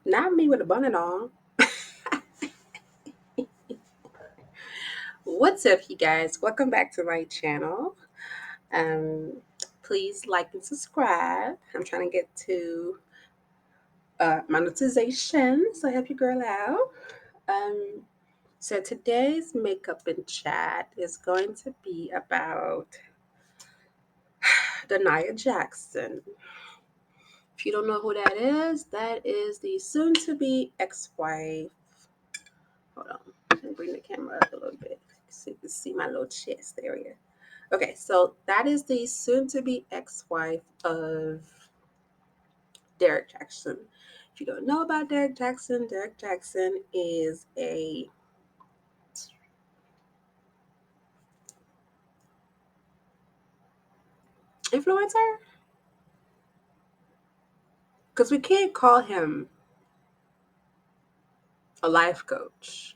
Not me with a bonnet on. What's up, you guys? Welcome back to my channel. Um, Please like and subscribe. I'm trying to get to monetization, so help your girl out. Um, so today's makeup and chat is going to be about Denia Jackson. If you don't know who that is the soon-to-be ex-wife. Hold on, let me bring the camera up a little bit so you can see my little chest area. Okay, so that is the soon to be ex wife of Derek Jackson. If you don't know about Derek Jackson is a influencer because we can't call him a life coach.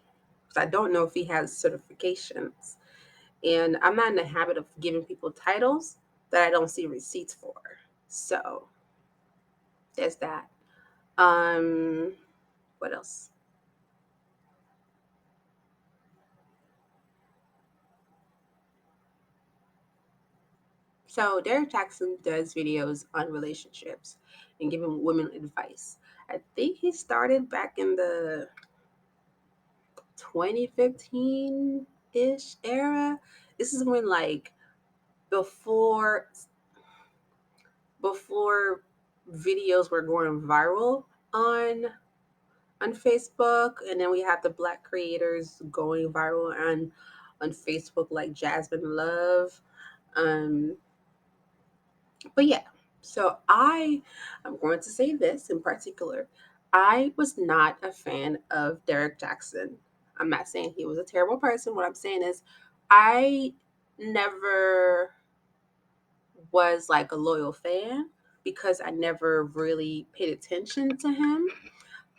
'Cause I don't know if he has certifications. And I'm not in the habit of giving people titles that I don't see receipts for. So there's that. Um, what else? So Derek Jackson does videos on relationships and giving women advice. I think he started back in the 2015-ish era. This is when before before videos were going viral on on Facebook, and then we had the black creators going viral on Facebook like Jasmine Love. Um, But yeah, so I'm going to say this in particular. I was not a fan of Derek Jackson. I'm not saying he was a terrible person. What I'm saying is I never was like a loyal fan because I never really paid attention to him.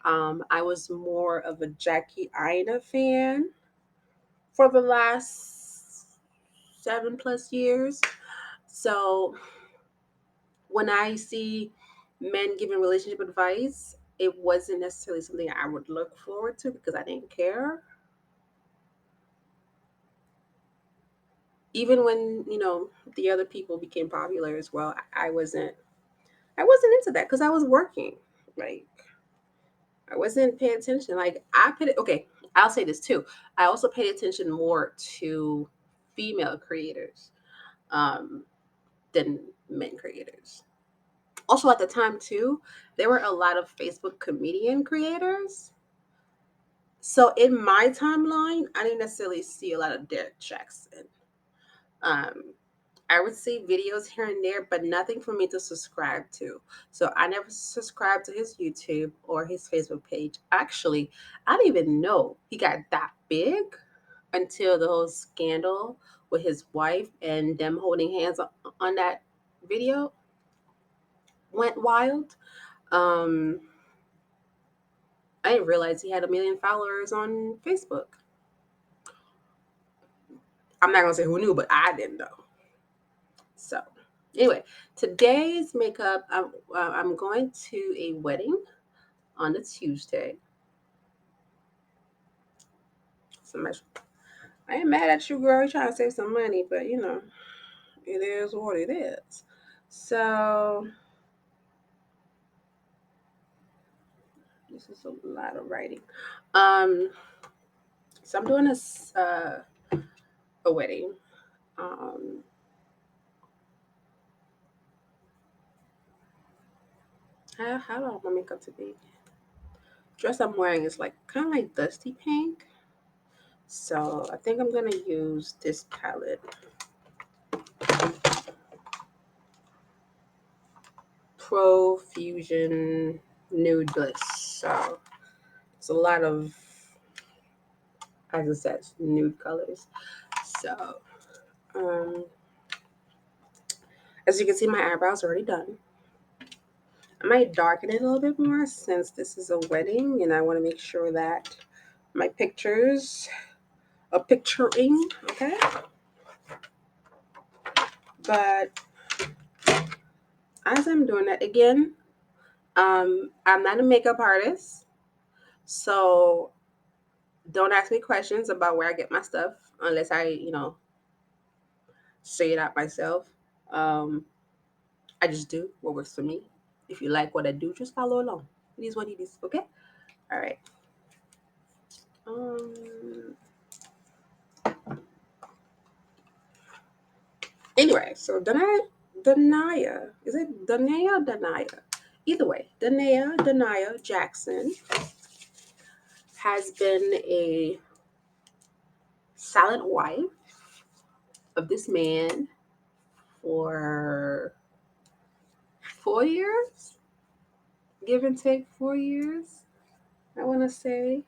I was more of a Jackie Aina fan for the last 7+ years. So when I see men giving relationship advice, it wasn't necessarily something I would look forward to because I didn't care. Even when, the other people became popular as well, I wasn't into that because I was working. Like I wasn't paying attention. Like I paid okay, I'll say this too. I also paid attention more to female creators um, than men creators. Also at the time too, there were a lot of Facebook comedian creators. So in my timeline, I didn't necessarily see a lot of Derek Jackson. Um, I would see videos here and there, but nothing for me to subscribe to. So I never subscribed to his YouTube or his Facebook page. Actually, I didn't even know he got that big until the whole scandal with his wife and them holding hands on that video went wild. Um, I didn't realize he had 1 million followers on Facebook. I'm not gonna say who knew, but I didn't know. So, anyway, today's makeup, I'm going to a wedding on a Tuesday. So much. I ain't mad at you, girl. You're trying to save some money, but it is what it is. So, this is a lot of writing. Um, so I'm doing a wedding. Um, how do I want my makeup to be? Dress I'm wearing is like kind of like dusty pink. So I think I'm gonna use this palette, Pro Fusion Nude Bliss. So it's a lot of, as I said, nude colors. So um, as you can see, my eyebrows are already done. I might darken it a little bit more since this is a wedding, and I want to make sure that my pictures are picturing. Okay, but as I'm doing that again, I'm not a makeup artist, so don't ask me questions about where I get my stuff unless I, say it out myself. Um, I just do what works for me. If you like what I do, just follow along. It is what it is. Okay. All right. Um. Anyway, so Dania, is it Dania or Dania? Either way, Dania Jackson has been a silent wife of this man for 4 years, give and take 4 years. I want to say.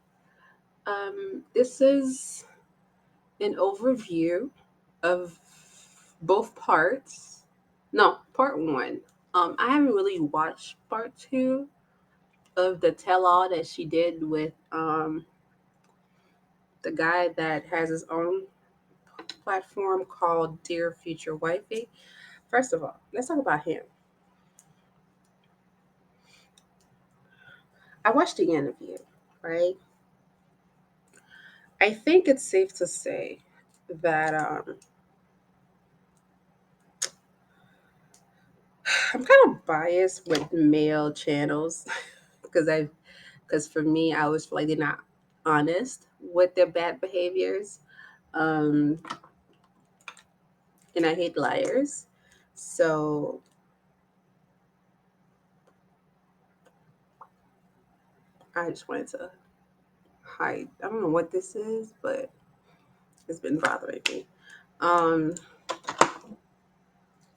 This is an overview of both parts. No, part one. I haven't really watched part two of the tell all that she did with the guy that has his own platform called Dear Future Wifey. First of all, let's talk about him. I watched the interview, right? I think it's safe to say that I'm kind of biased with male channels because for me, I always feel like they're not honest with their bad behaviors. Um, and I hate liars. So I just wanted to hide. I don't know what this is, but it's been bothering me. Um,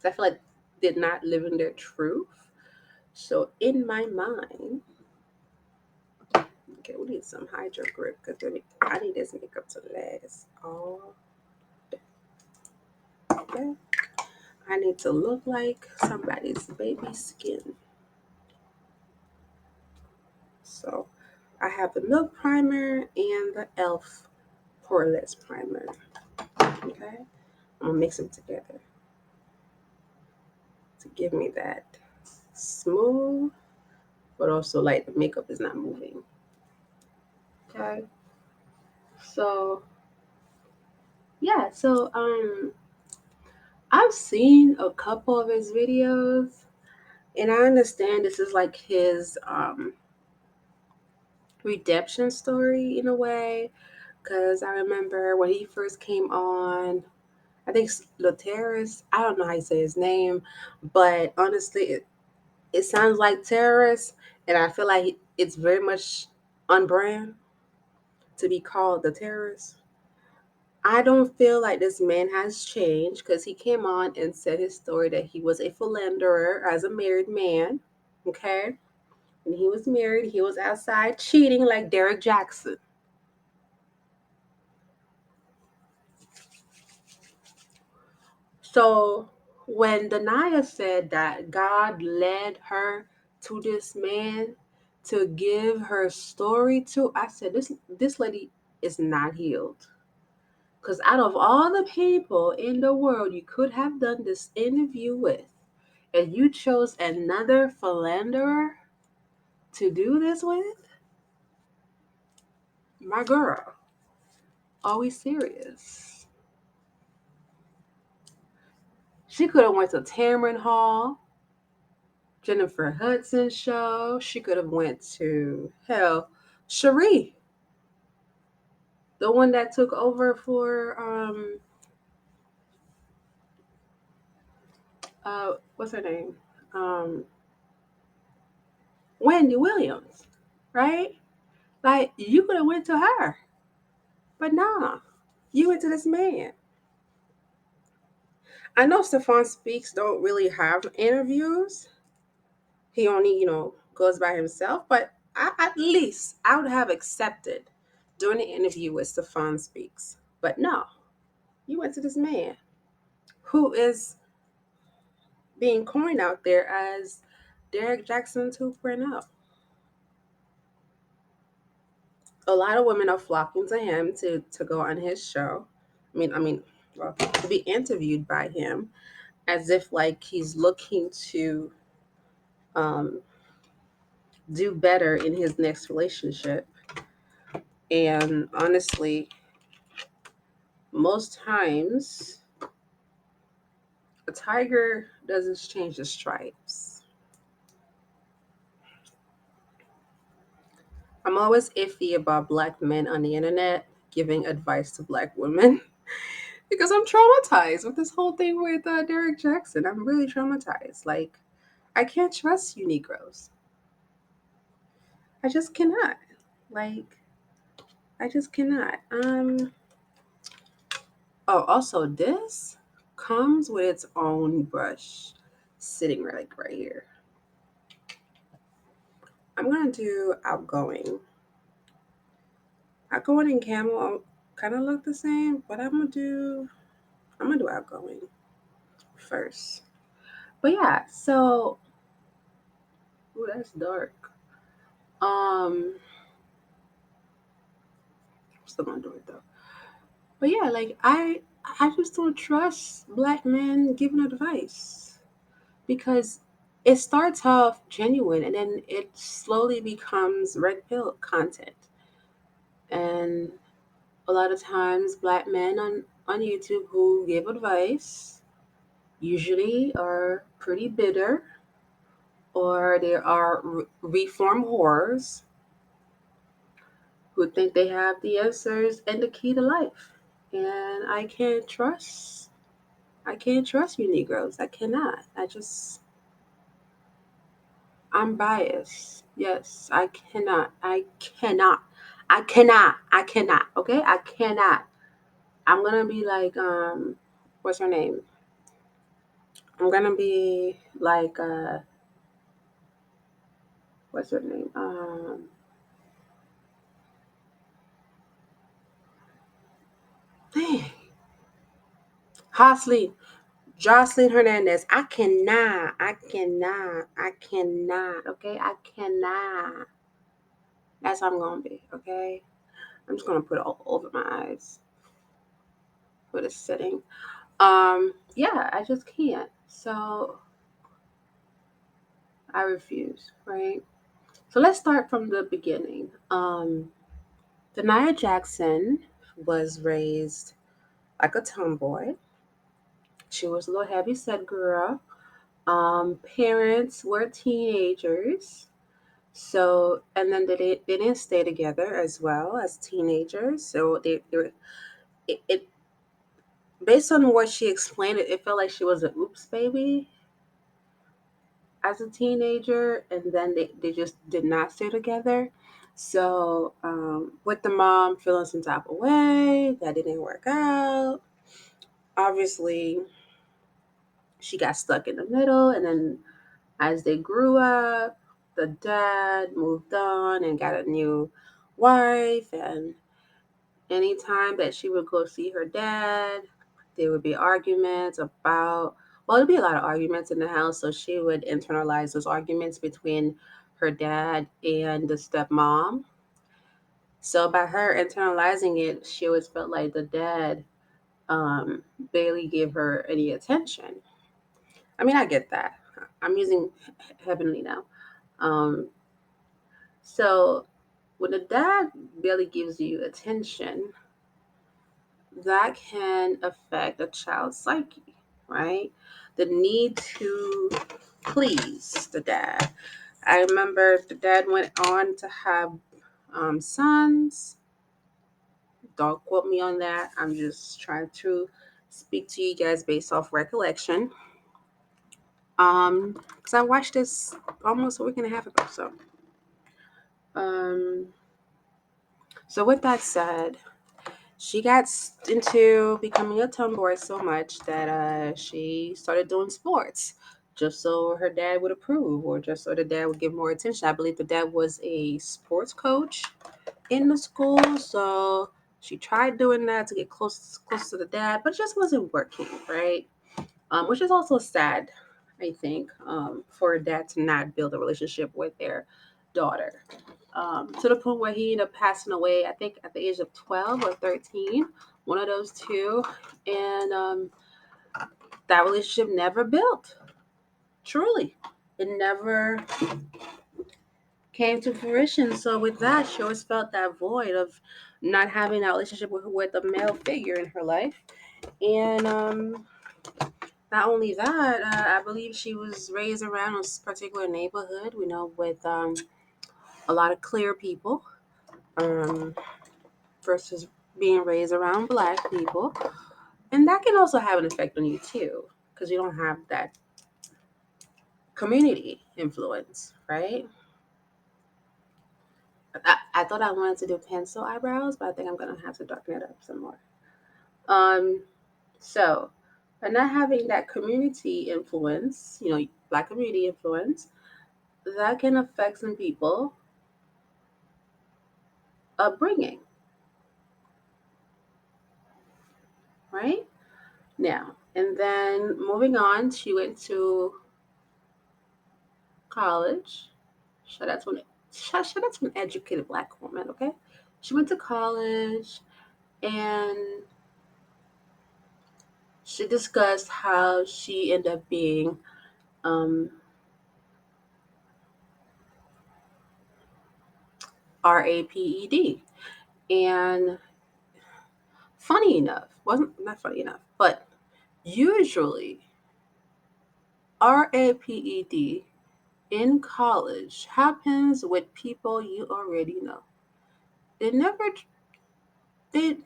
I feel like they're not living their truth. So in my mind, okay, we need some hydro grip because I need this makeup to last all day. I need to look like somebody's baby skin. So I have the Milk Primer and the e.l.f. Poreless Primer. Okay, I'm gonna mix them together to give me that smooth, but also like the makeup is not moving. Okay, so yeah, so I've seen a couple of his videos, and I understand this is like his redemption story in a way, because I remember when he first came on. I think Lateris. I don't know how you say his name, but honestly, it sounds like terrorist, and I feel like it's very much on brand to be called the terrorist. I don't feel like this man has changed because he came on and said his story that he was a philanderer as a married man. Okay. When he was married, he was outside cheating like Derek Jackson. So when Denia said that God led her to this man to give her story to, I said this lady is not healed. Because out of all the people in the world you could have done this interview with, and you chose another philanderer to do this with, my girl, are we serious? She could have went to Tamron Hall, Jennifer Hudson show. She could have went to hell, Cherie, the one that took over for what's her name? Um Wendy Williams, right? Like you could have went to her. But nah. You went to this man. I know Stefan Speaks don't really have interviews. He only, goes by himself, but at least I would have accepted doing the interview with Stefan Speaks. But no, you went to this man who is being coined out there as Derek Jackson 2.0. A lot of women are flocking to him to go on his show. Well, to be interviewed by him, as if like he's looking to um, do better in his next relationship. And honestly, most times a tiger doesn't change the stripes. I'm always iffy about black men on the internet giving advice to black women because I'm traumatized with this whole thing with Derek Jackson. I'm really traumatized. Like, I can't trust you Negroes. I just cannot. Like, I just cannot. Oh, also, this comes with its own brush sitting right here. I'm gonna do outgoing. Outgoing and camel kind of look the same, but I'm gonna do outgoing first. But yeah, so ooh, that's dark. Um, I'm still gonna do it though. But yeah, like I just don't trust black men giving advice because it starts off genuine and then it slowly becomes red pill content. And a lot of times black men on YouTube who give advice usually are pretty bitter or they are reform whores who think they have the answers and the key to life. And I can't trust you Negroes. I cannot. I'm biased. Yes, I cannot. I cannot. I cannot. I cannot. Okay? I cannot. I'm gonna be like what's her name? I'm gonna be like what's her name? Dang. Hosley. Jocelyn Hernandez. I cannot. Okay? I cannot. That's how I'm gonna be, okay? I'm just gonna put it all over my eyes for the setting. Yeah, I just can't. So I refuse, right? So let's start from the beginning. Denia Jackson was raised like a tomboy. She was a little heavy set girl. Parents were teenagers. So, and then they didn't stay together as well as teenagers. So they were, it based on what she explained, it felt like she was an oops baby as a teenager, and then they just did not stay together. So, with the mom feeling some type of way that it didn't work out, obviously she got stuck in the middle, and then as they grew up, the dad moved on and got a new wife, and anytime that she would go see her dad, there would be arguments about, well, there'd be a lot of arguments in the house. So she would internalize those arguments between her dad and the stepmom. So by her internalizing it, she always felt like the dad barely gave her any attention. I mean, I get that. I'm using heavenly now. Um, so when the dad barely gives you attention, that can affect a child's psyche, right? The need to please the dad. I remember the dad went on to have sons. Don't quote me on that. I'm just trying to speak to you guys based off recollection. Because I watched this almost a week and a half ago. Um, so with that said, she got into becoming a tomboy so much that she started doing sports just so her dad would approve or just so the dad would give more attention. I believe the dad was a sports coach in the school, so she tried doing that to get close to the dad, but it just wasn't working, right? Which is also sad, I think, for a dad to not build a relationship with their daughter. To the point where he ended up passing away, I think at the age of 12 or 13, one of those two. And that relationship never built, truly. It never came to fruition. So with that, she always felt that void of not having that relationship with a male figure in her life. And not only that, I believe she was raised around a particular neighborhood, with a lot of clear people, um, versus being raised around black people. And that can also have an effect on you too, because you don't have that community influence, right? I thought I wanted to do pencil eyebrows, but I think I'm gonna have to darken it up some more. Um, so by not having that community influence, black community influence, that can affect some people upbringing, right? Now, and then moving on, she went to college. Shout out to an shout out to an educated black woman, okay? She went to college and she discussed how she ended up being um, RAPED. And funny enough, wasn't not funny enough, but usually RAPED in college happens with people you already know. It never, it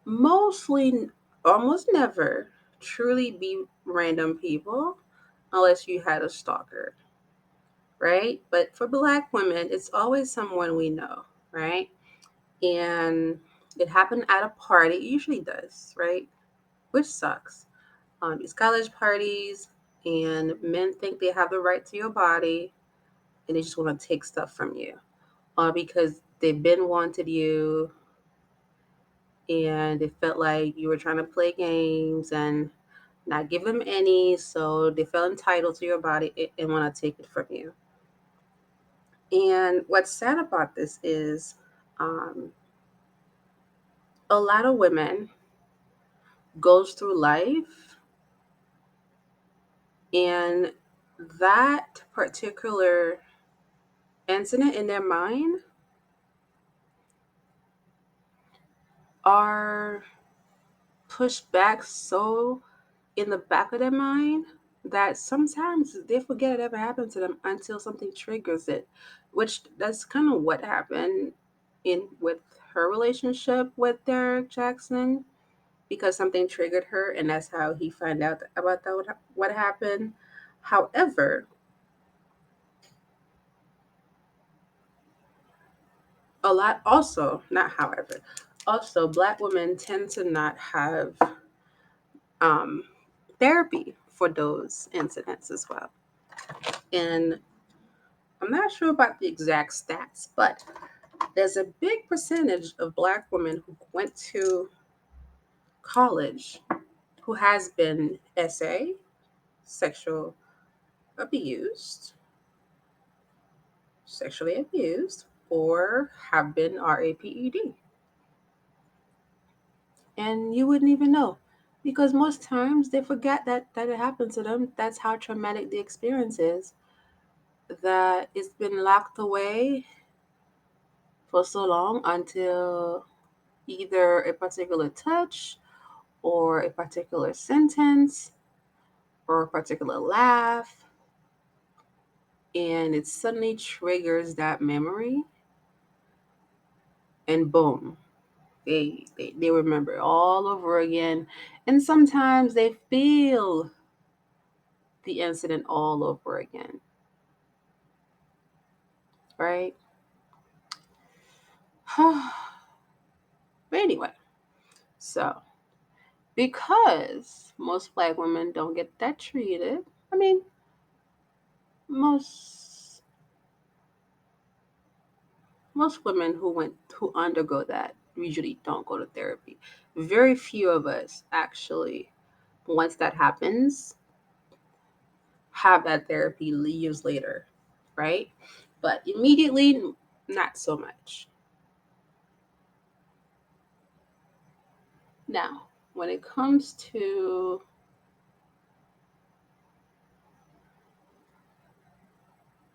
mostly, almost never truly be random people unless you had a stalker, right? But for black women, it's always someone we know, right? And it happened at a party. It usually does, right? Which sucks. These college parties, and men think they have the right to your body, and they just want to take stuff from you, because they've been wanted you, and they felt like you were trying to play games and not give them any, so they felt entitled to your body and want to take it from you. And what's sad about this is, um, a lot of women goes through life, and that particular incident in their mind are pushed back so in the back of their mind that sometimes they forget it ever happened to them until something triggers it, which that's kind of what happened in with her relationship with Derek Jackson, because something triggered her, and that's how he found out about that what happened. However, a lot also not however also black women tend to not have um, therapy for those incidents as well. And I'm not sure about the exact stats, but there's a big percentage of black women who went to college who has been sexual abused, sexually abused, or have been RAPED. And you wouldn't even know, because most times they forget that it happened to them. That's how traumatic the experience is, that it's been locked away for so long until either a particular touch or a particular sentence or a particular laugh, and it suddenly triggers that memory, and boom, they remember it all over again. And sometimes they feel the incident all over again, right? But anyway, so because most black women don't get that treated, I mean, most most women who undergo that usually don't go to therapy. Very few of us actually, once that happens, have that therapy years later, right? But immediately, not so much. Now, when it comes to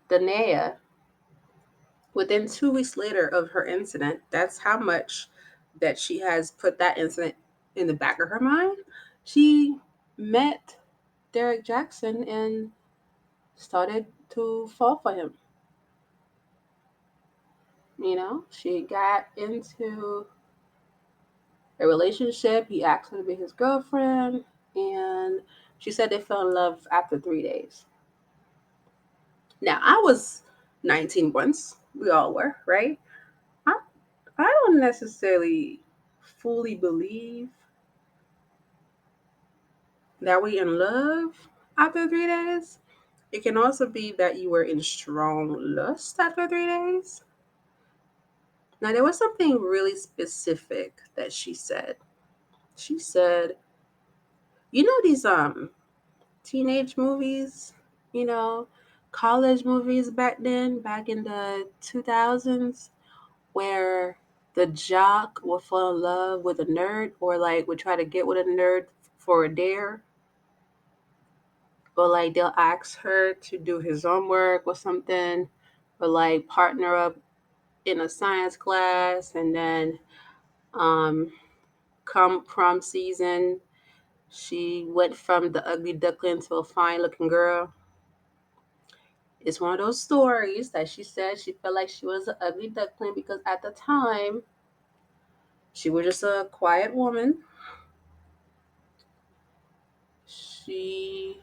Danae, Within 2 weeks later of her incident, that's how much that she has put that incident in the back of her mind. She met Derek Jackson and started to fall for him. She got into a relationship. He asked her to be his girlfriend, and she said they fell in love after 3 days. Now, I was 19 once. We all were, right? I, I don't necessarily fully believe that we in love after 3 days. It can also be that you were in strong lust after 3 days. Now, there was something really specific that she said. She said, these teenage movies, you know, college movies back in the 2000s, where the jock will fall in love with a nerd or like would try to get with a nerd for a dare, or like they'll ask her to do his homework or something, or like partner up in a science class, and then um, come prom season, she went from the ugly duckling to a fine looking girl. It's one of those stories that she said she felt like she was an ugly duckling because at the time she was just a quiet woman. She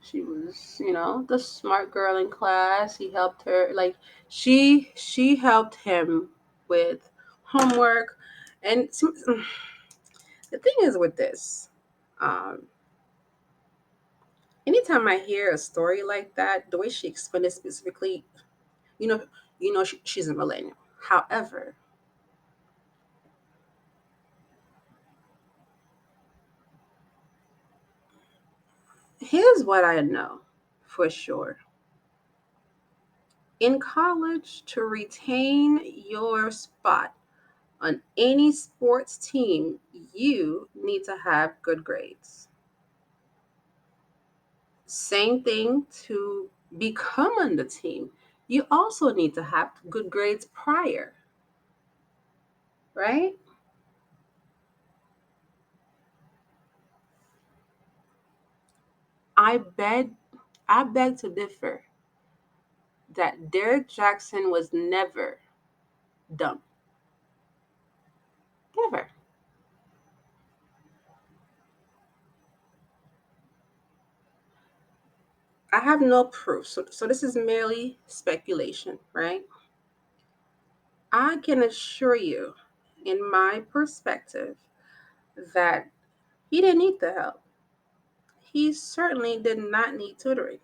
she was, the smart girl in class. He helped her, like she helped him with homework. And the thing is with this, um, anytime I hear a story like that, the way she explained it specifically, you know, she's a millennial. However, here's what I know for sure. In college, to retain your spot on any sports team, you need to have good grades. Same thing to become on the team. You also need to have good grades prior, right? I beg, I beg to differ that Derek Jackson was never dumb. Never. I have no proof. So this is merely speculation, right? I can assure you, in my perspective, that he didn't need the help. He certainly did not need tutoring.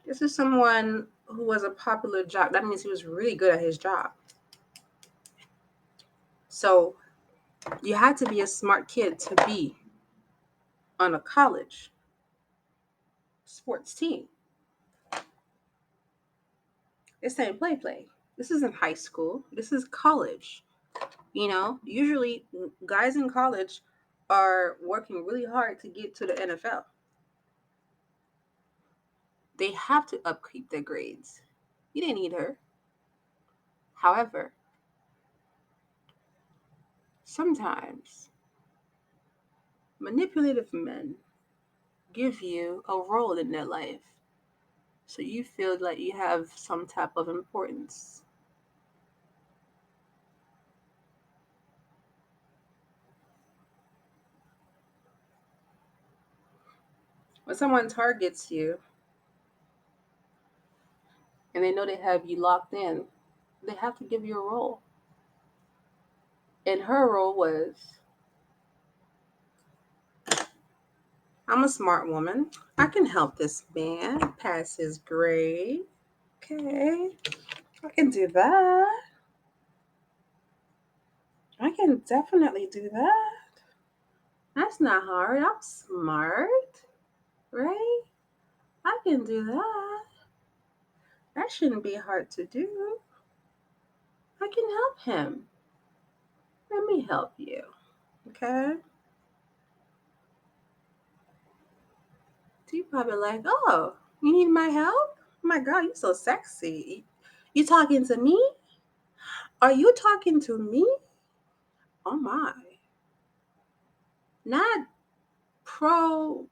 This is someone who was a popular jock. That means he was really good at his job. So you had to be a smart kid to be on a college sports team. This ain't play. This isn't high school. This is college. Usually guys in college are working really hard to get to the NFL. They have to upkeep their grades. You didn't need her. However, sometimes manipulative men give you a role in their life so you feel like you have some type of importance. When someone targets you and they know they have you locked in, they have to give you a role. And her role was, I'm a smart woman. I can help this man pass his grade. Okay, I can do that. I can definitely do that. That's not hard. I'm smart, right? I can do that. That shouldn't be hard to do. I can help him. Let me help you. Okay? You probably like, oh, you need my help? Oh my God, you're so sexy. You talking to me? Are you talking to me? Oh my. Not pro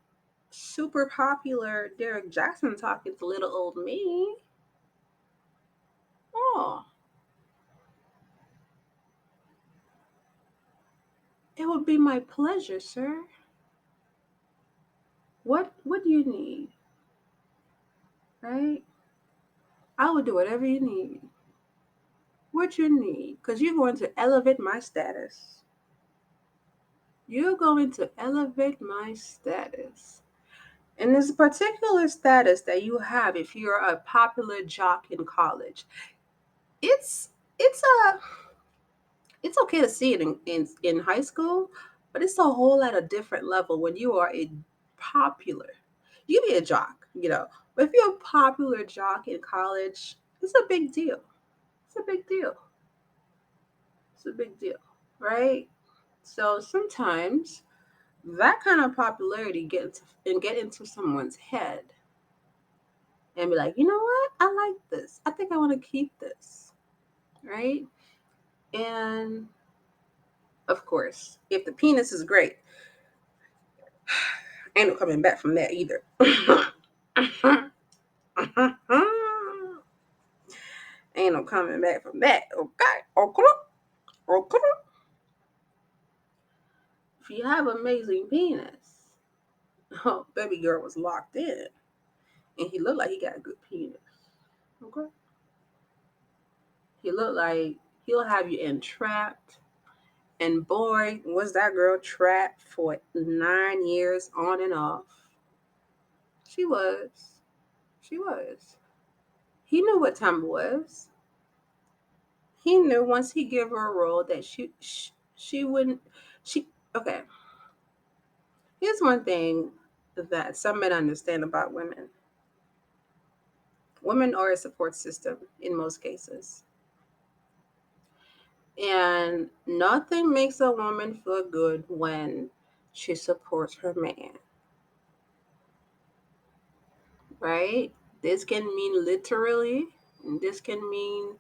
super popular Derek Jackson talking to little old me. Oh, it would be my pleasure, sir. What do you need? Right? I will do whatever you need. What you need? Because you're going to elevate my status. You're going to elevate my status. And there's a particular status that you have if you're a popular jock in college. It's it's a it's okay to see it in high school, but it's a whole lot of different level when you are a popular. You be a jock, but if you're a popular jock in college, it's a big deal. It's a big deal. It's a big deal, right? So sometimes that kind of popularity get into someone's head and be like, you know what? I like this. I think I want to keep this, right? And of course, if the penis is great, ain't no coming back from that either. Ain't no coming back from that. Okay. Okay. Okay. If you have amazing penis, oh, baby girl was locked in, and he looked like he got a good penis. Okay. He looked like he'll have you entrapped. And boy, was that girl trapped for 9 years on and off. She was. She was. He knew what time it was. He knew once he gave her a role that she wouldn't. She okay. Here's one thing that some men understand about women. Women are a support system in most cases. And nothing makes a woman feel good when she supports her man, right? This can mean literally, and this can mean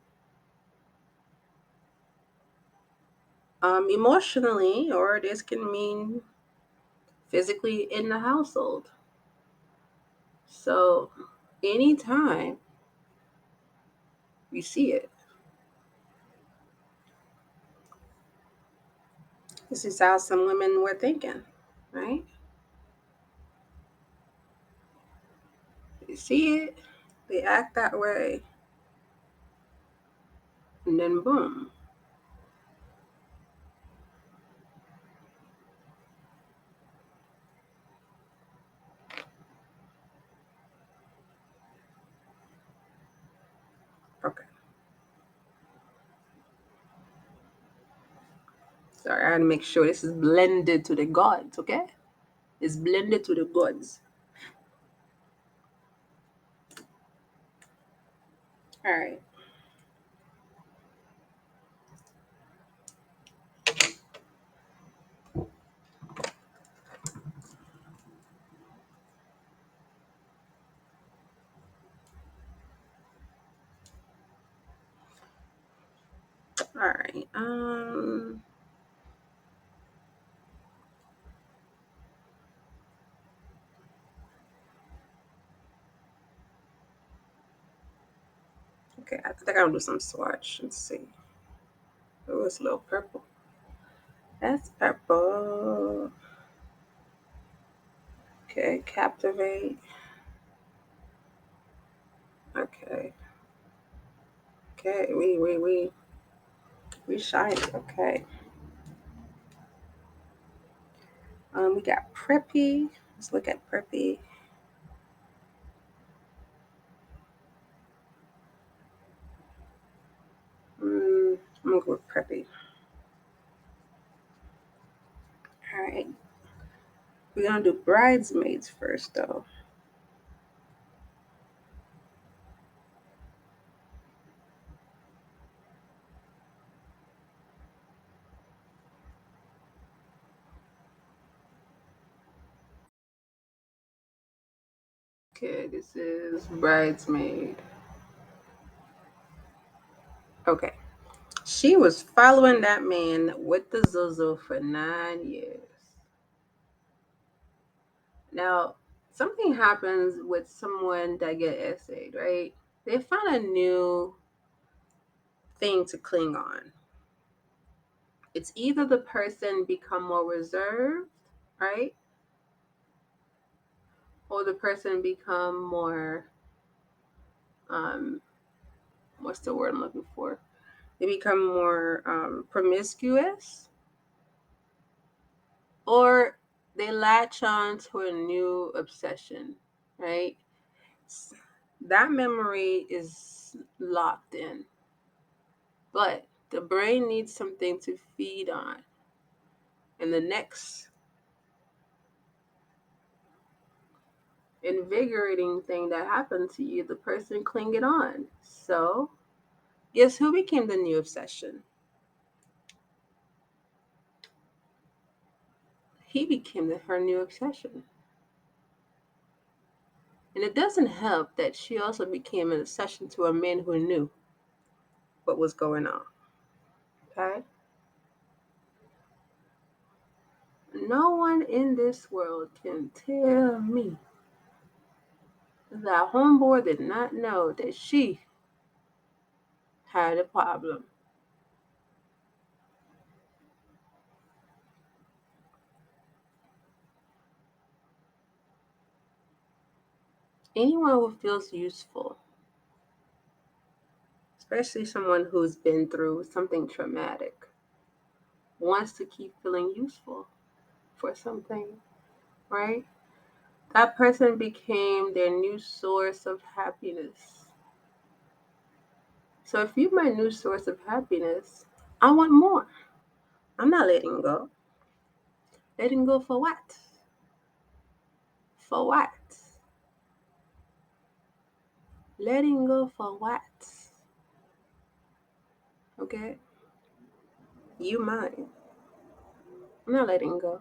emotionally, or this can mean physically in the household. So, anytime we see it, this is how some women were thinking, right? They see it, they act that way, and then boom. Okay. Sorry, I had to make sure this is blended to the gods, okay? It's blended to the gods. All right. All right. Okay, I think I'll do some swatch. Let's see. Oh, it's a little purple. That's purple. Okay, captivate. Okay. Okay, we shine. Okay. We got preppy. Let's look at preppy. I'm gonna go with preppy. All right. We're gonna do bridesmaids first, though. Okay, this is Bridesmaid. Okay. She was following that man with the Zuzu for 9 years. Now, something happens with someone that get essayed, right? They find a new thing to cling on. It's either the person become more reserved, right? Or the person become more um what's the word I'm looking for? They become more promiscuous, or they latch on to a new obsession, right? That memory is locked in, but the brain needs something to feed on. And the next invigorating thing that happened to you, the person clinging on. So, guess who became the new obsession? He became her new obsession. And it doesn't help that she also became an obsession to a man who knew what was going on. Okay? No one in this world can tell me that homeboy did not know that she had a problem. Anyone who feels useful, especially someone who's been through something traumatic, wants to keep feeling useful for something, right? That person became their new source of happiness. So if you're my new source of happiness, I want more. I'm not letting go. Letting go for what? For what? Letting go for what? Okay? You mine. I'm not letting go.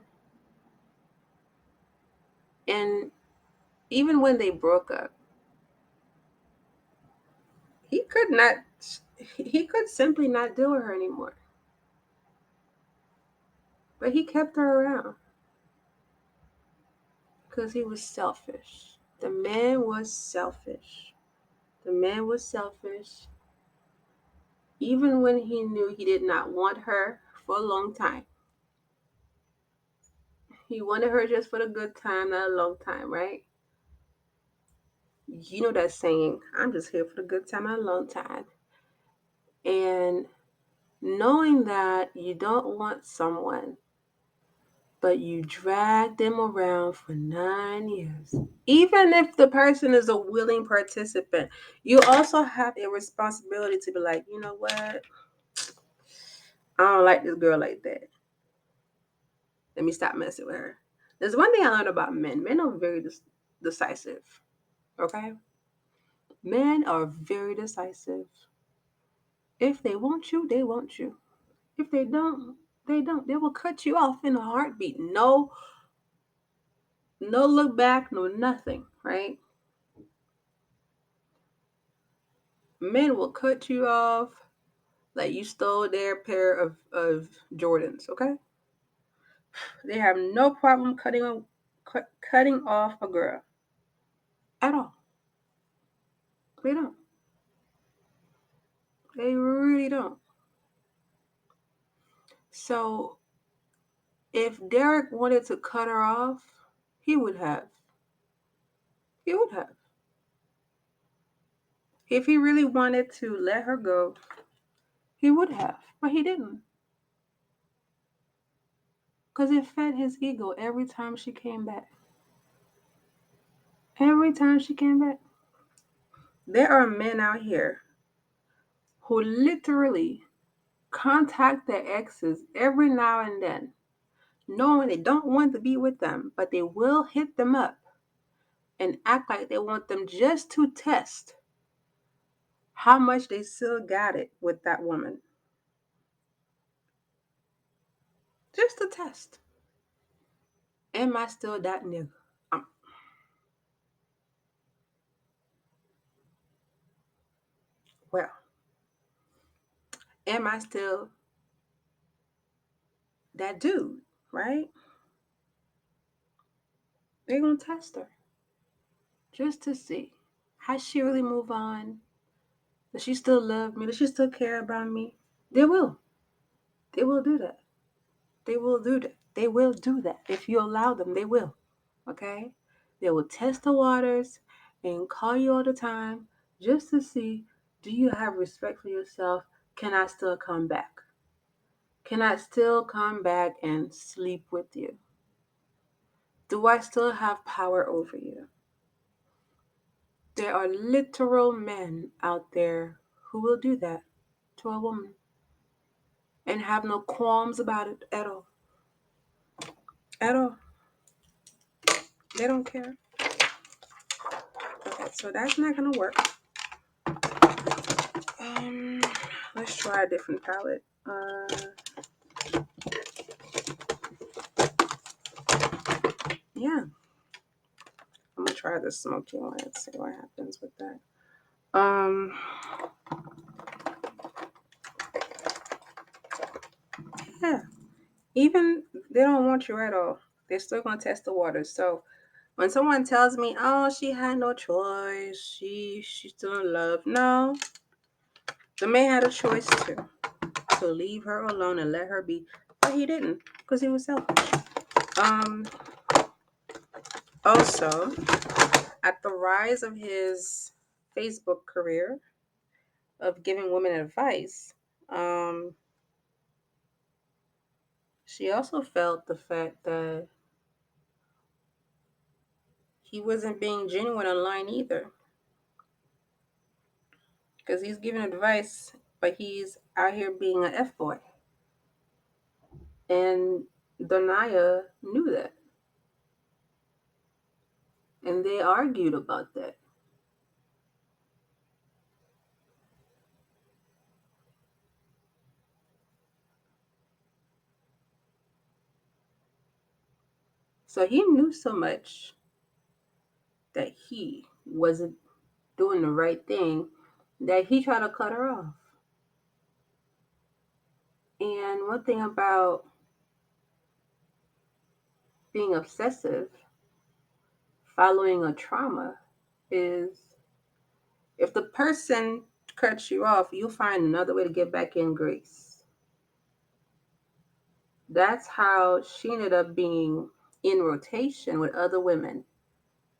And even when they broke up, he could not, he could simply not deal with her anymore. But he kept her around because he was selfish. The man was selfish. The man was selfish. Even when he knew he did not want her for a long time. He wanted her just for the good time, not a long time, right? You know that saying, I'm just here for the good time, not a long time. And knowing that you don't want someone, but you drag them around for 9 years, even if the person is a willing participant, you also have a responsibility to be like, you know what? I don't like this girl like that. Let me stop messing with her. There's one thing I learned about men. Men are very decisive. Okay? Men are very decisive. If they want you, they want you. If they don't, they don't. They will cut you off in a heartbeat. No, no look back, no nothing, right? Men will cut you off like you stole their pair of Jordans, okay? They have no problem cutting off a girl at all. They don't. They really don't. So if Derek wanted to cut her off, he would have. He would have. If he really wanted to let her go, he would have. But he didn't. Because it fed his ego every time she came back. Every time she came back. There are men out here who literally contact their exes every now and then, knowing they don't want to be with them, but they will hit them up and act like they want them just to test how much they still got it with that woman. Just to test. Am I still that nigga? Well, am I still that dude, right? They're going to test her just to see. Has she really moved on? Does she still love me? Does she still care about me? They will. They will do that. They will do that. They will do that. If you allow them, they will. Okay? They will test the waters and call you all the time just to see, do you have respect for yourself? Can I still come back? Can I still come back and sleep with you? Do I still have power over you? There are literal men out there who will do that to a woman and have no qualms about it at all. At all. They don't care. Okay, so that's not gonna work. Um, let's try a different palette. Yeah, I'm gonna try the smoky one. Let's see what happens with that. Um, yeah, even they don't want you at all. They're still gonna test the waters. So when someone tells me, "Oh, she had no choice. She's still in love," no, the man had a choice to leave her alone and let her be, but he didn't because he was selfish. Um, Also, at the rise of his Facebook career of giving women advice, um, she also felt the fact that he wasn't being genuine online either. Because he's giving advice, but he's out here being an F boy. And Donaya knew that. And they argued about that. So he knew so much that he wasn't doing the right thing that he tried to cut her off. And one thing about being obsessive following a trauma is if the person cuts you off, you'll find another way to get back in grace. That's how she ended up being in rotation with other women.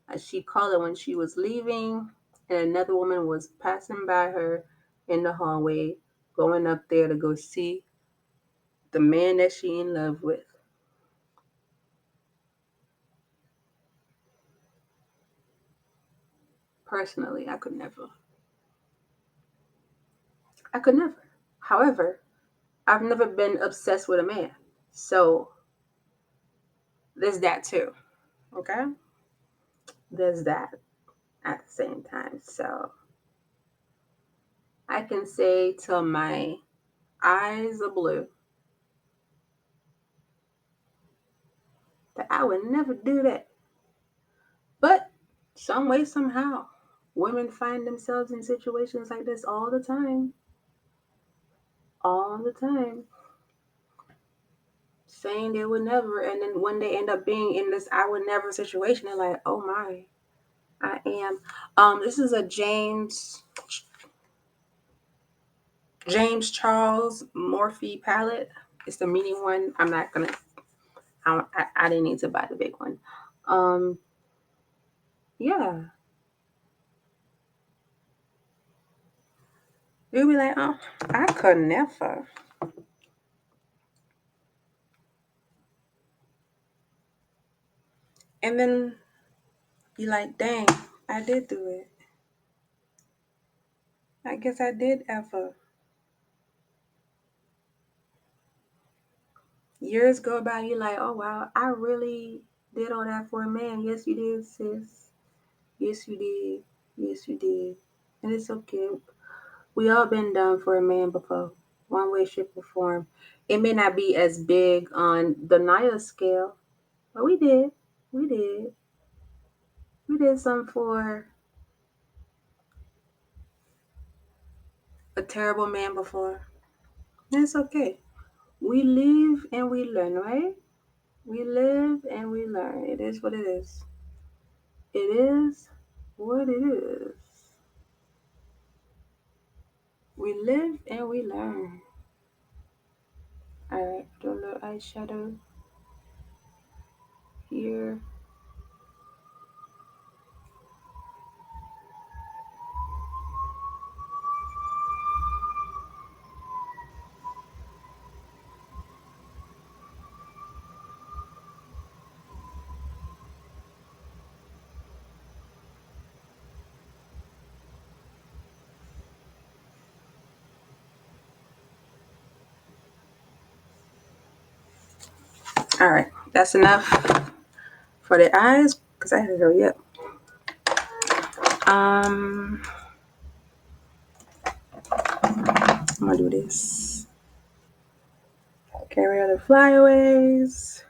As she called it when she was leaving, and another woman was passing by her in the hallway, going up there to go see the man that she in love with. Personally, I could never. I could never. However, I've never been obsessed with a man. So there's that too. Okay? There's that at the same time. So I can say till my eyes are blue that I would never do that. But some way, somehow, women find themselves in situations like this all the time. All the time. Saying they would never, and then when they end up being in this I would never situation, they're like, oh my, I am. This is a James Charles Morphe palette. It's the mini one. I'm not gonna. I didn't need to buy the big one. Um, yeah, you'll be like, oh, I could never. And then you like, dang, I did do it. I guess I did ever. Years go by, you like, oh wow, I really did all that for a man. Yes, you did, sis. Yes, you did. Yes, you did. And it's okay. We all been done for a man before, one way, shape, or form. It may not be as big on the Naya scale, but we did. We did. We did some for a terrible man before. It's okay. We live and we learn, right? We live and we learn. It is what it is. It is what it is. We live and we learn. Alright, put a little eyeshadow here. Alright, that's enough for the eyes because I had to hurry up. I'm gonna do this. Carry other flyaways.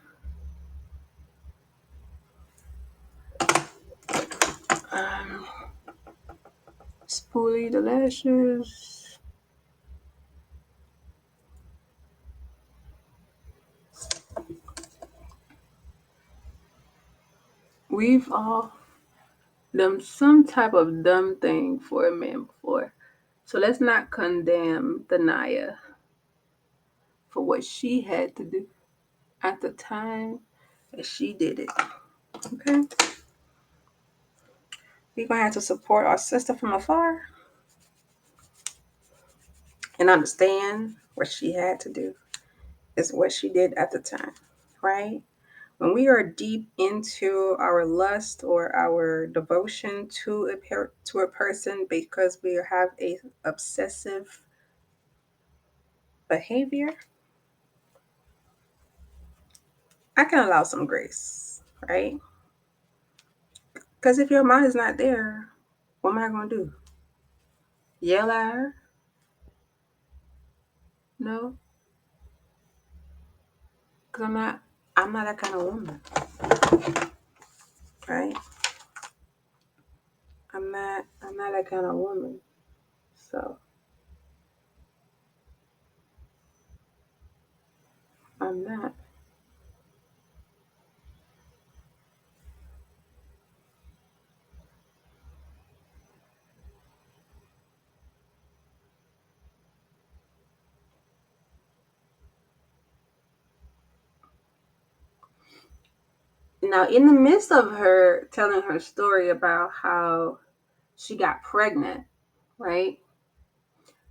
Um, Spoolie the lashes. We've all done some type of dumb thing for a man before. So let's not condemn Danaya for what she had to do at the time that she did it. Okay? We're going to have to support our sister from afar and understand what she had to do is what she did at the time, right? When we are deep into our lust or our devotion to a person because we have a obsessive behavior, I can allow some grace, right? Because if your mind is not there, what am I going to do? Yell at her? No, because I'm not that kind of woman, right? I'm not that kind of woman. So I'm not. Now, in the midst of her telling her story about how she got pregnant, right?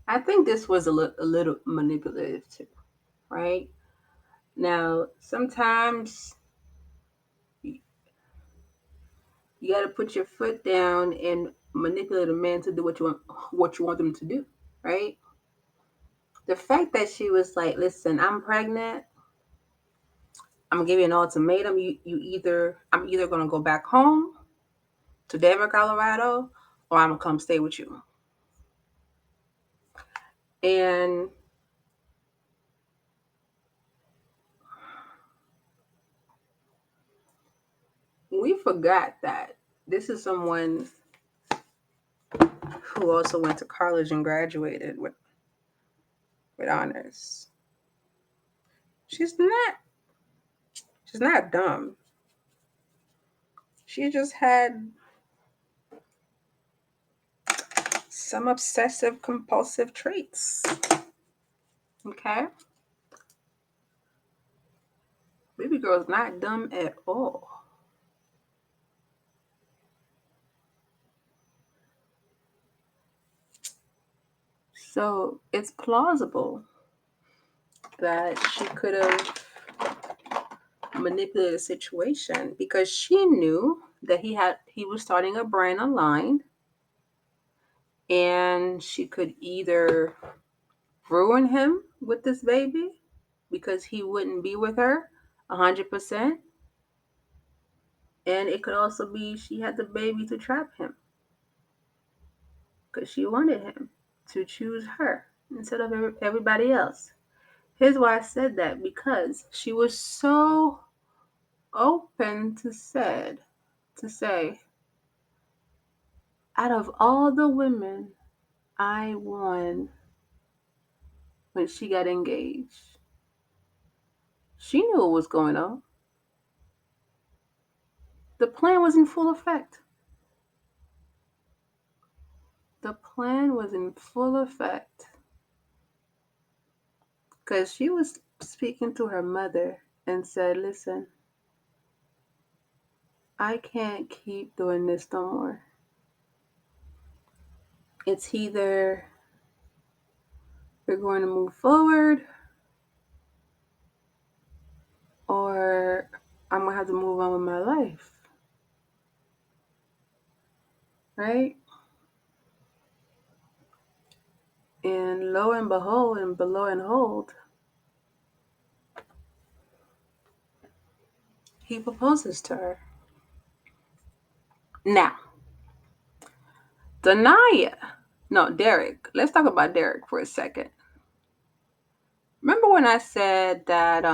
I think this was a little manipulative too, right? Now, sometimes you got to put your foot down and manipulate a man to do what you want them to do, right? The fact that she was like, "Listen, I'm pregnant. I'm gonna give you an ultimatum. I'm either gonna go back home to Denver, Colorado, or I'm gonna come stay with you." And we forgot that this is someone who also went to college and graduated with honors. She's not she's not dumb. She just had some obsessive compulsive traits. Okay? Baby girl's not dumb at all. So it's plausible that she could have manipulated the situation because she knew that he was starting a brand online and she could either ruin him with this baby because he wouldn't be with her 100%. And it could also be she had the baby to trap him because she wanted him to choose her instead of everybody else. Here's why I said that, because she was so open to say, out of all the women I won when she got engaged. She knew what was going on. The plan was in full effect. The plan was in full effect. Because she was speaking to her mother and said, listen, I can't keep doing this no more. It's either we're going to move forward or I'm going to have to move on with my life. Right? And lo and behold, and below and hold, he proposes to her. Now, Derek. Let's talk about Derek for a second. Remember when I said that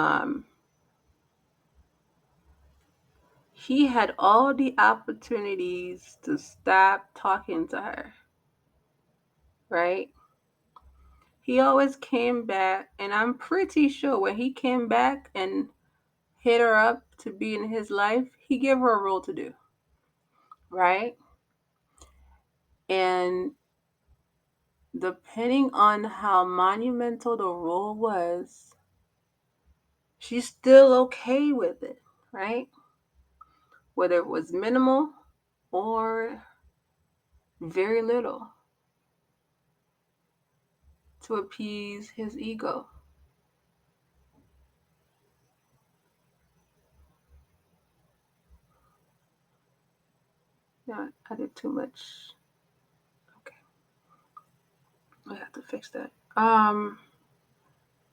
he had all the opportunities to stop talking to her, right? He always came back, and I'm pretty sure when he came back and hit her up to be in his life, he gave her a role to do, right? And depending on how monumental the role was, she's still okay with it, right? Whether it was minimal or very little to appease his ego. Yeah, I did too much. Okay. I have to fix that.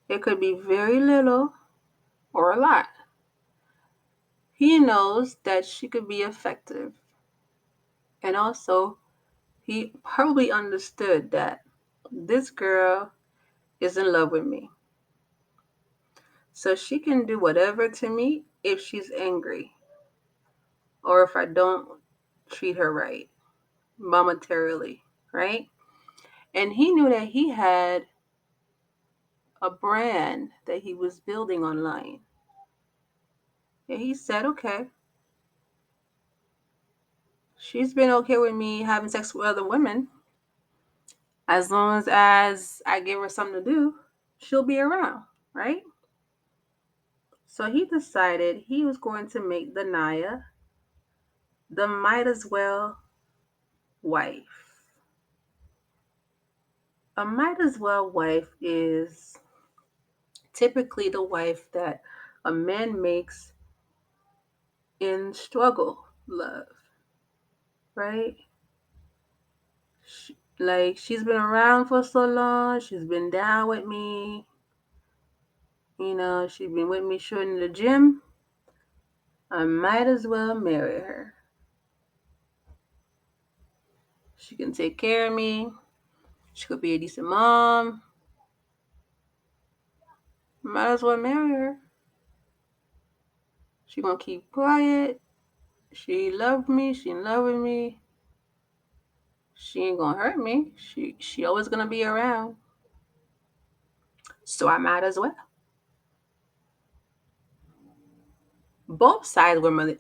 It could be very little or a lot. He knows that she could be effective. And also, he probably understood that this girl is in love with me. So she can do whatever to me if she's angry or if I don't treat her right monetarily, right? And he knew that he had a brand that he was building online. And he said, okay, she's been okay with me having sex with other women. As long as I give her something to do, she'll be around, right? So he decided he was going to make the Naya the might as well wife. A might as well wife is typically the wife that a man makes in struggle love, right? Like she's been around for so long, she's been down with me, she's been with me shooting the gym. I might as well marry her. She can take care of me. She could be a decent mom. Might as well marry her. She gonna keep quiet. She loved me. She in love with me. She ain't gonna hurt me. She always gonna be around. So I might as well. Both sides were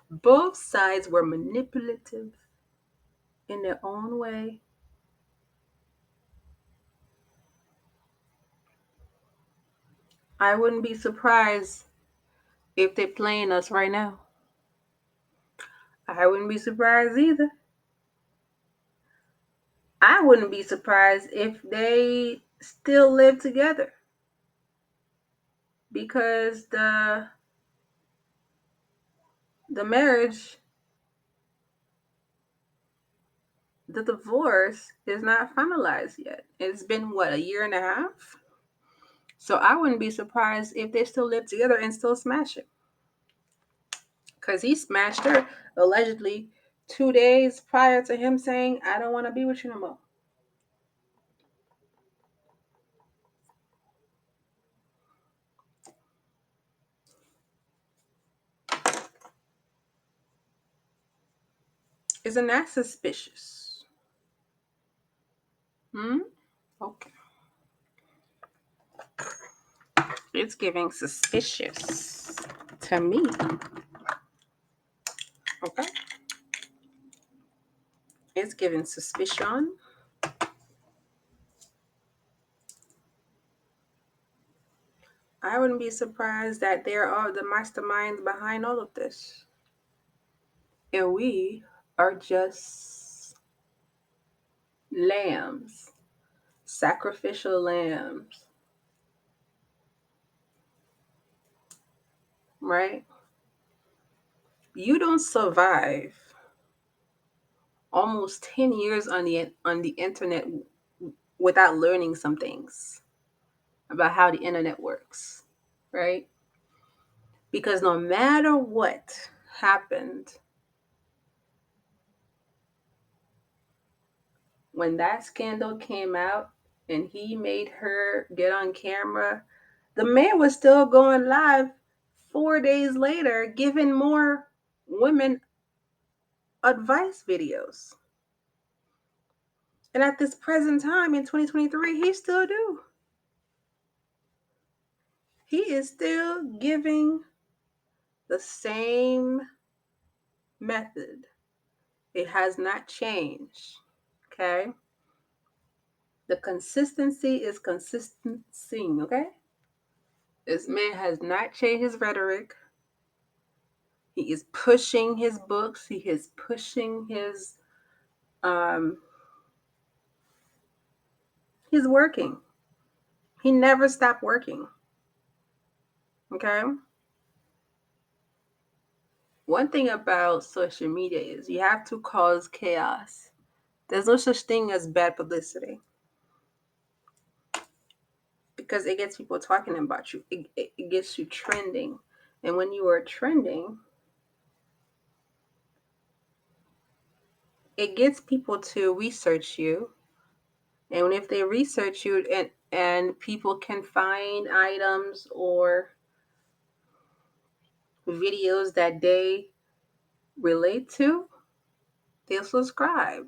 both sides were manipulative in their own way. I wouldn't be surprised if they're playing us right now. I wouldn't be surprised either. I wouldn't be surprised if they still live together because the marriage, the divorce is not finalized yet. It's been what, a year and a half? So I wouldn't be surprised if they still live together and still smash it. Because he smashed her allegedly 2 days prior to him saying, I don't want to be with you no more. Isn't that suspicious? Hmm? Okay. It's giving suspicious to me. Okay. It's giving suspicion. I wouldn't be surprised that they are the masterminds behind all of this. And we are just lambs, sacrificial lambs, right? You don't survive almost 10 years on the internet without learning some things about how the internet works, right? Because no matter what happened, when that scandal came out and he made her get on camera, the man was still going live 4 days later, giving more women advice videos. And at this present time in 2023, he still do. He is still giving the same method. It has not changed. Okay? The consistency is consistency, okay? This man has not changed his rhetoric. He is pushing his books. He is pushing um he's working. He never stopped working. Okay? One thing about social media is you have to cause chaos. There's no such thing as bad publicity because it gets people talking about you. It gets you trending. And when you are trending, it gets people to research you. And if they research you and people can find items or videos that they relate to, they'll subscribe.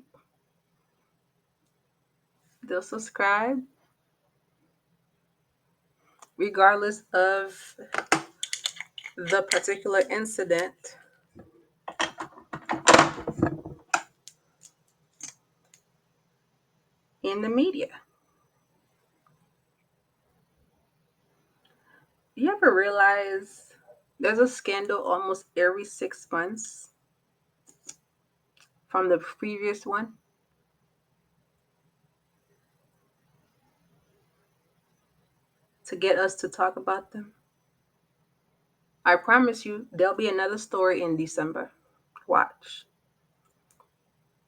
They'll subscribe regardless of the particular incident in the media. You ever realize there's a scandal almost every 6 months from the previous one? To get us to talk about them. I promise you, there'll be another story in December. Watch.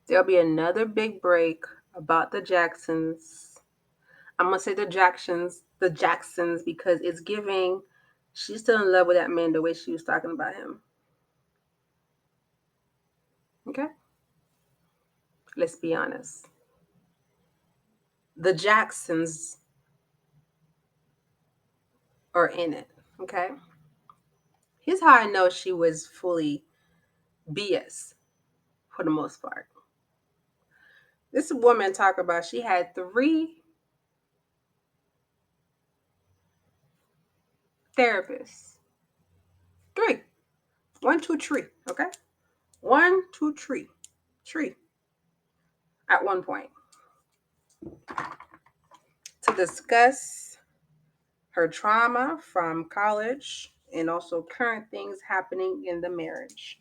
There'll be another big break about the Jacksons. I'm gonna say the Jacksons, because it's giving. She's still in love with that man the way she was talking about him. Okay? Let's be honest. The Jacksons are in it. Okay? Here's how I know she was fully BS for the most part. This woman talk about she had 3 therapists. 3. 1, 2, 3. Okay? 1, 2, 3. 3 at one point to discuss her trauma from college and also current things happening in the marriage.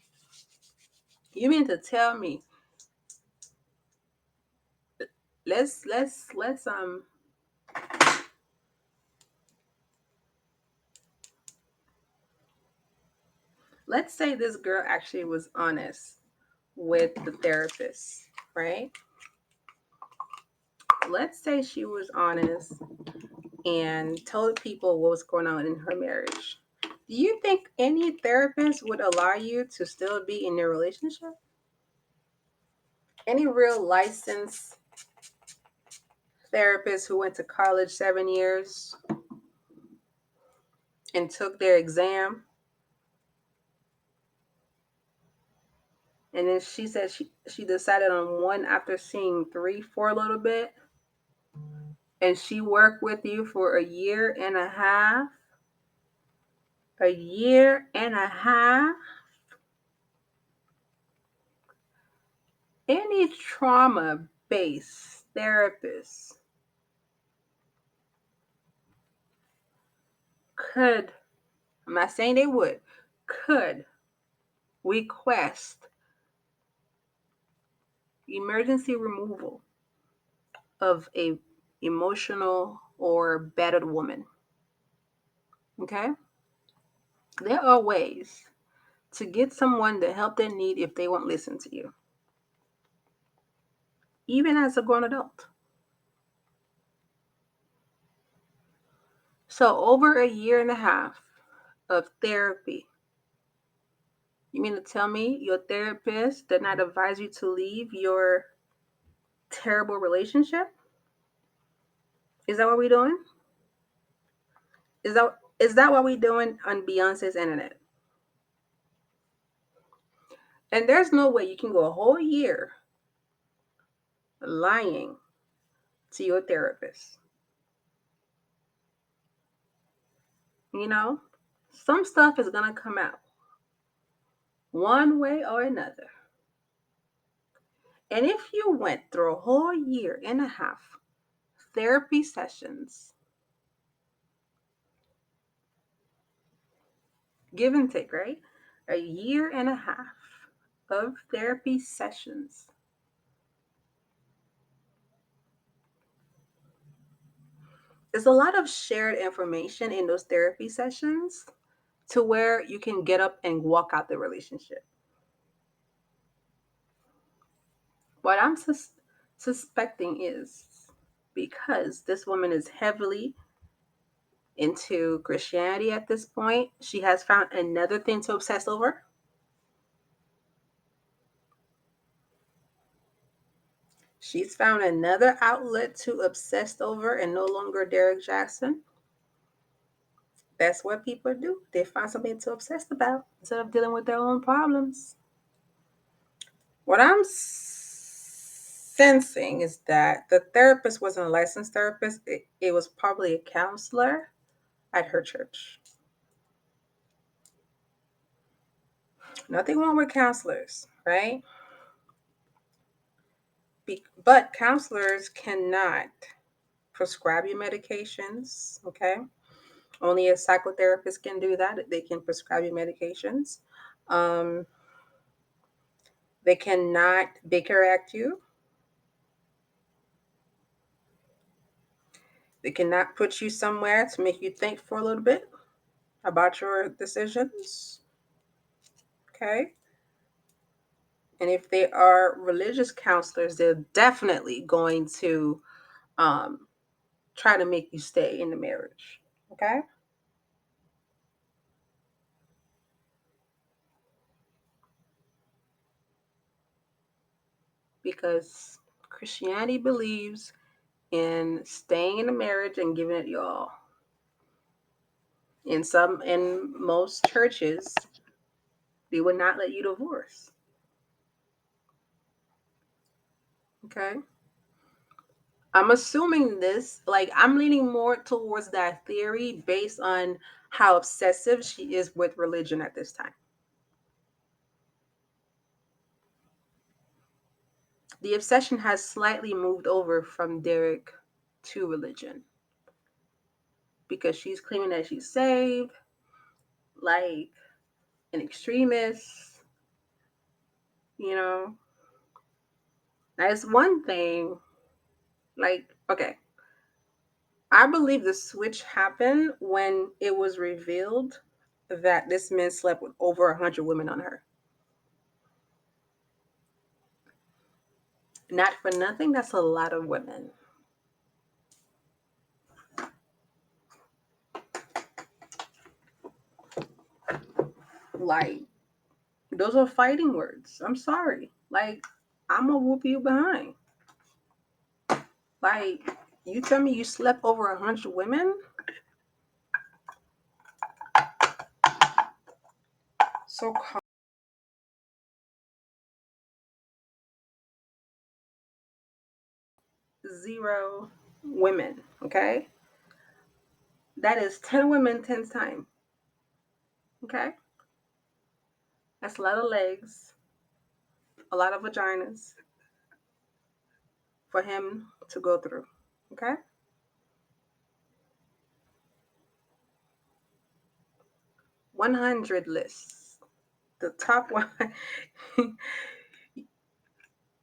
You mean to tell me let's let's say this girl actually was honest with the therapist, right? Let's say she was honest and told people what was going on in her marriage. Do you think any therapist would allow you to still be in your relationship? Any real licensed therapist who went to college 7 years and took their exam, and then she said she decided on one after seeing three for a little bit, and she worked with you for a year and a half, a year and a half, any trauma based therapist could, I'm not saying they would, could request emergency removal of a emotional or battered woman. Okay? There are ways to get someone the help they need if they won't listen to you, even as a grown adult. So, over a year and a half of therapy, you mean to tell me your therapist did not advise you to leave your terrible relationship? Is that what we're doing? Is that what we're doing on Beyonce's internet? And there's no way you can go a whole year lying to your therapist. You know, some stuff is gonna come out one way or another. And if you went through a whole year and a half therapy sessions, give and take, right? A year and a half of therapy sessions. There's a lot of shared information in those therapy sessions to where you can get up and walk out the relationship. What I'm suspecting is because this woman is heavily into Christianity at this point, she has found another thing to obsess over. She's found another outlet to obsess over and no longer Derek Jackson. That's what people do. They find something to obsess about instead of dealing with their own problems. What I'm sensing is that the therapist wasn't a licensed therapist. It was probably a counselor at her church. Nothing wrong with counselors, right? But counselors cannot prescribe you medications, okay? Only a psychotherapist can do that. They can prescribe you medications. Um, they cannot Baker Act you. They cannot put you somewhere to make you think for a little bit about your decisions, okay? And if they are religious counselors, they're definitely going to um, try to make you stay in the marriage, okay? Because Christianity believes in staying in a marriage and giving it your all. In most churches, they would not let you divorce. Okay. I'm assuming this, like I'm leaning more towards that theory based on how obsessive she is with religion at this time. The obsession has slightly moved over from Derek to religion because she's claiming that she's saved, like an extremist, you know. That's one thing. Like, okay, I believe the switch happened when it was revealed that this man slept with over 100 women on her. Not for nothing, that's a lot of women. Like, those are fighting words. I'm sorry. Like, I'm gonna whoop you behind. Like, you tell me you slept over 100 women? So called 0 women, okay? That is 10 women 10 times. Okay? That's a lot of legs, a lot of vaginas for him to go through. Okay? 100 lists. The top one.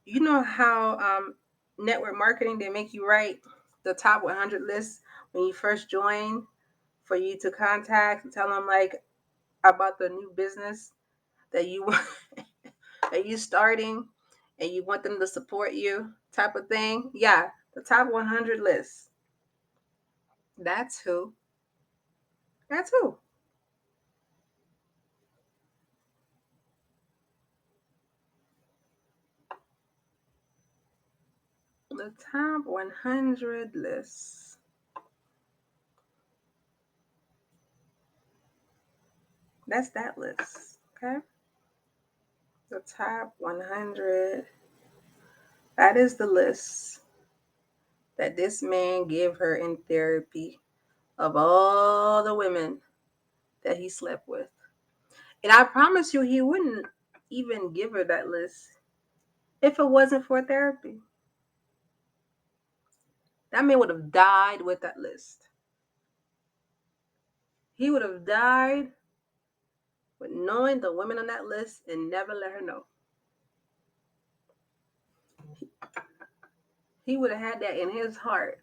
You know how network marketing, they make you write the top 100 lists when you first join for you to contact and tell them like about the new business that you that you starting and you want them to support you type of thing. Yeah, the top 100 list. That's who. That's who. The top 100 list. That's that list. Okay. The top 100. That is the list that this man gave her in therapy of all the women that he slept with. And I promise you, he wouldn't even give her that list if it wasn't for therapy. That man would have died with that list. He would have died with knowing the women on that list and never let her know. He would have had that in his heart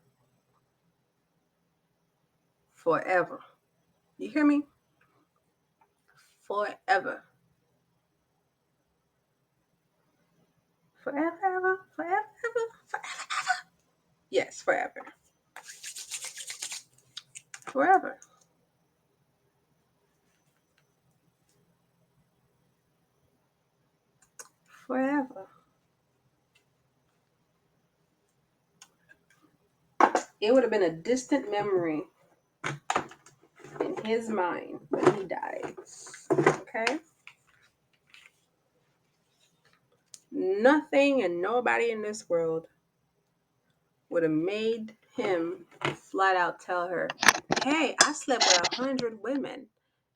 forever. You hear me? Forever. Forever, ever, forever, ever, forever. Yes, forever. Forever. Forever. It would have been a distant memory in his mind when he dies. Okay? Nothing and nobody in this world would have made him flat out tell her, hey, I slept with 100 women.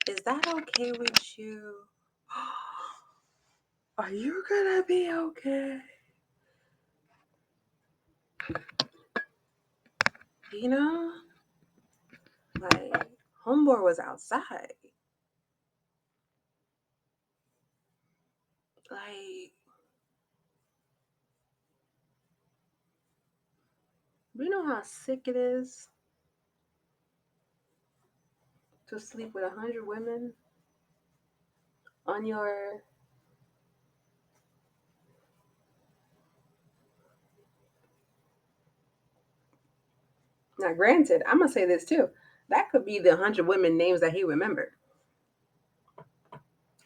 Is that okay with you? Are you gonna be okay? You know? Like, homeboy was outside. Like, you know how sick it is to sleep with 100 women on your. Now, granted, I'm gonna say this too. That could be the 100 women names that he remembered.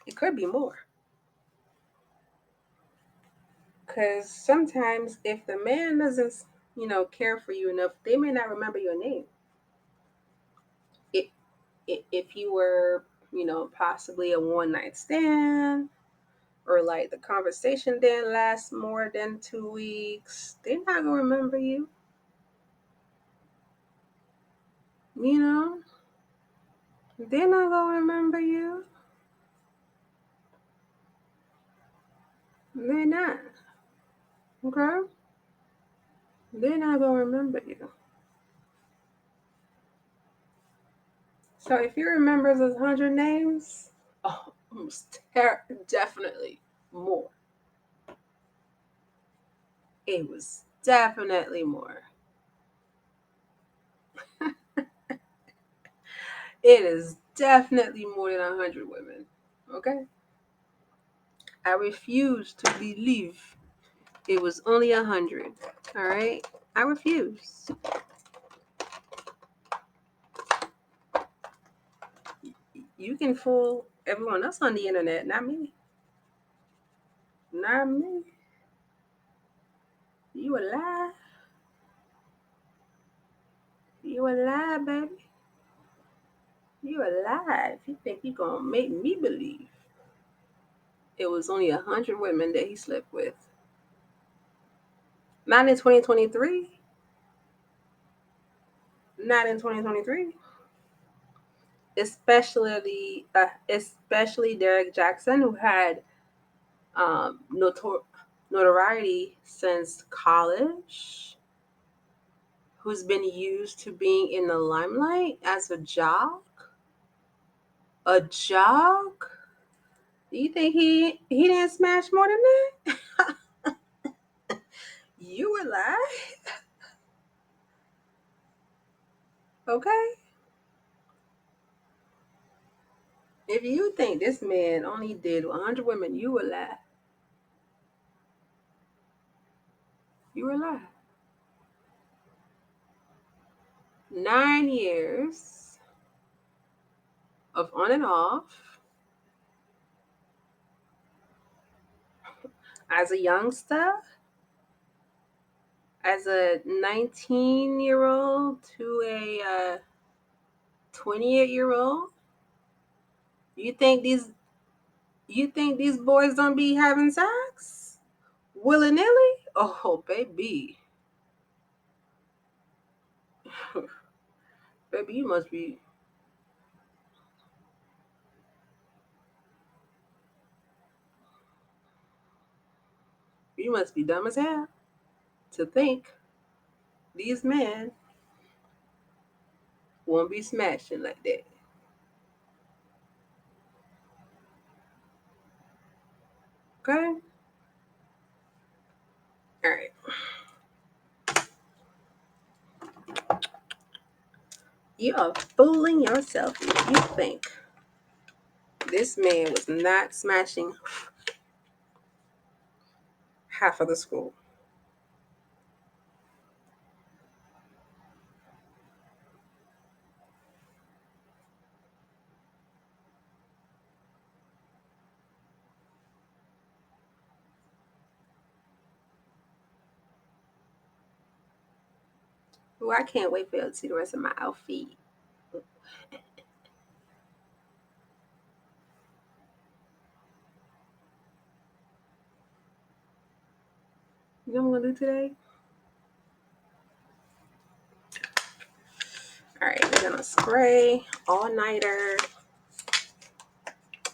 It could be more. Because sometimes if the man doesn't, care for you enough, they may not remember your name. If, if you were, possibly a one night stand, or like the conversation didn't last more than 2 weeks, they're not gonna remember you. You know, they're not gonna remember you. They're not. Okay, they're not gonna remember you. So if you remember those 100 names, oh, definitely more. It was definitely more. It is definitely more than 100 women. Okay? I refuse to believe it was only 100. All right? I refuse. You can fool everyone else on the internet, not me. Not me. You a lie. You a lie, baby. You a lie if you think you gonna make me believe it was only 100 women that he slept with. Not in 2023. Not in 2023. especially Derek Jackson, who had notoriety since college, who's been used to being in the limelight as a jock. A jock? Do you think he didn't smash more than that? You were lying. Okay. If you think this man only did 100 women, you were lying. You were lying. 9 years of on and off as a youngster, as a 19-year-old to a 28-year-old. You think these boys don't be having sex willy nilly? Oh, baby, baby, you must be dumb as hell to think these men won't be smashing like that. Okay, all right. You are fooling yourself if you think this man was not smashing half of the school. Well, I can't wait for you to see the rest of my outfit. You know what I'm gonna do today? All right, we're gonna spray all nighter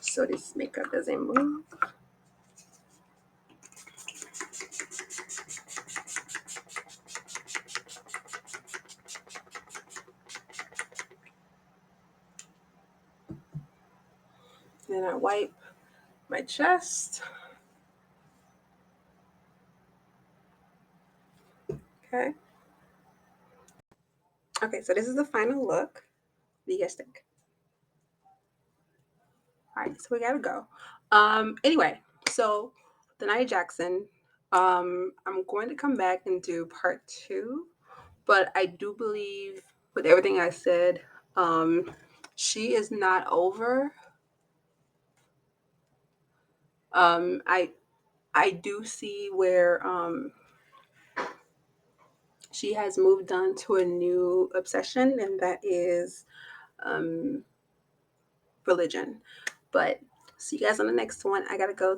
so this makeup doesn't move. Then I wipe my chest. Okay. Okay, so this is the final look. What do you guys think? All right, so we gotta go. Anyway, so the Nia Jackson. I'm going to come back and do part two, but I do believe with everything I said, she is not over. I do see where she has moved on to a new obsession, and that is um, religion. But see you guys on the next one. I gotta go.